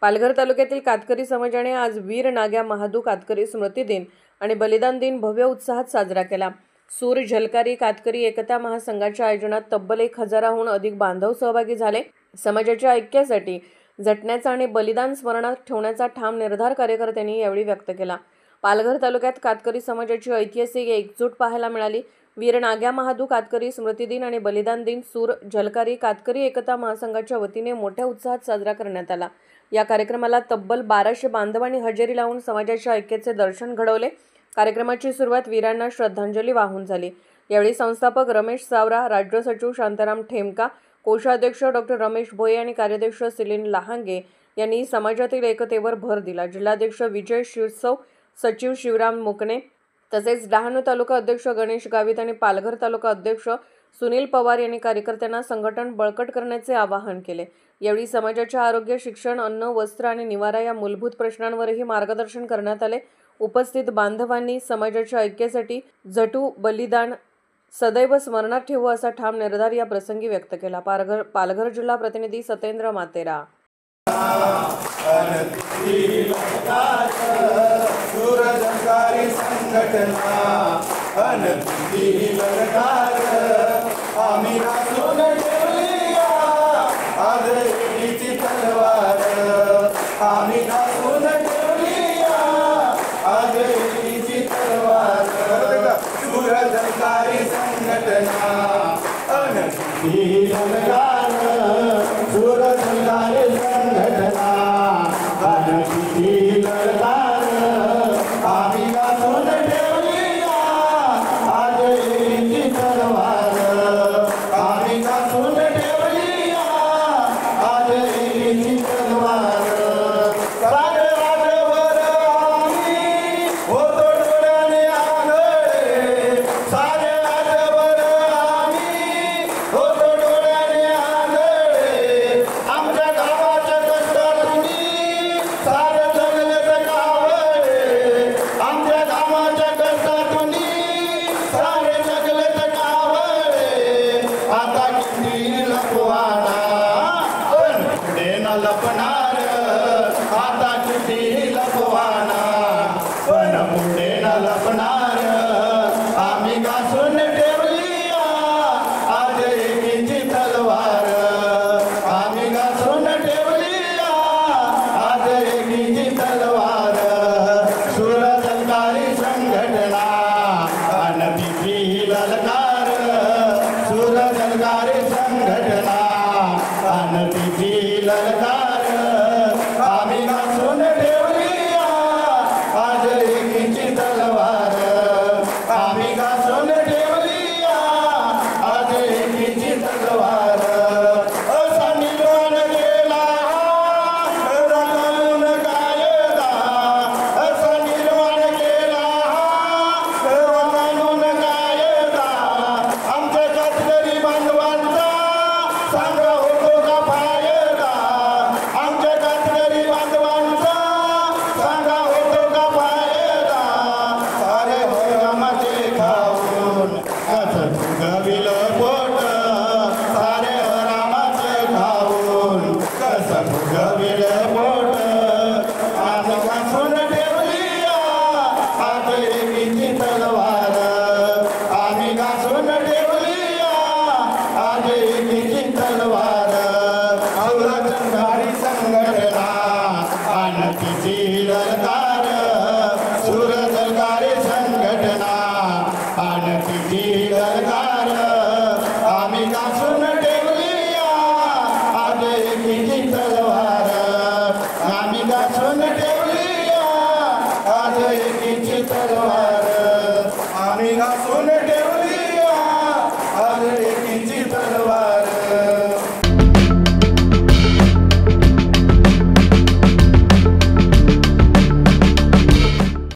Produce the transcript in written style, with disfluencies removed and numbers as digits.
पालघर तालुक्यातील कातकरी समाजाने आज वीर नाग्या महादू कातकरी स्मृती दिन आणि बलिदान दिन भव्य उत्साहात साजरा केला। सूर झलकारी कातकरी एकता महासंघाच्या आयोजनात तब्बल 1000हून अधिक बांधव सहभागी झाले। समाजाच्या ऐक्यासाठी झटण्याचा आणि बलिदान स्मरणात ठेवण्याचा ठाम निर्धार कार्यकर्त्यांनी यावेळी व्यक्त केला। पालघर तालुक्यात कातकरी समाजाची ऐतिहासिक एकजूट पाहायला मिळाली। वीर नाग्या महादू कातकरी स्मृती दिन आणि बलिदान दिन सूर झलकारी कातकरी एकता महासंघाच्या वतीने मोठ्या उत्साहात साजरा करण्यात आला। या कार्यक्रमाला तब्बल 1200 बांधवांनी हजेरी लावून समाजाच्या ऐक्याचे दर्शन घडवले। कार्यक्रमाची सुरुवात वीरांना श्रद्धांजली वाहून झाली। यावेळी संस्थापक रमेश सावरा, राज्य सचिव शांताराम ठेमका, कोषाध्यक्ष डॉक्टर रमेश भोये आणि कार्याध्यक्ष सिलीन लहांगे यांनी समाजातील एकतेवर भर दिला। जिल्हाध्यक्ष विजय शिरसव, सचिव शिवराम मुकणे तसेच डहाणू तालुका अध्यक्ष गणेश गावित आणि पालघर तालुका अध्यक्ष सुनील पवार यांनी कार्यकर्त्यांना संघटन बळकट करण्याचे आवाहन केले। यावेळी समाजाच्या आरोग्य, शिक्षण, अन्न, वस्त्र आणि निवारा या मूलभूत प्रश्नांवरही मार्गदर्शन करण्यात आले। उपस्थित बांधवांनी समाजाच्या ऐक्यासाठी झटू, बलिदान सदैव स्मरणात ठेवू असा ठाम निर्धार या प्रसंगी व्यक्त केला। पालघर जिल्हा प्रतिनिधी सतेंद्र मातेरा। आम्ही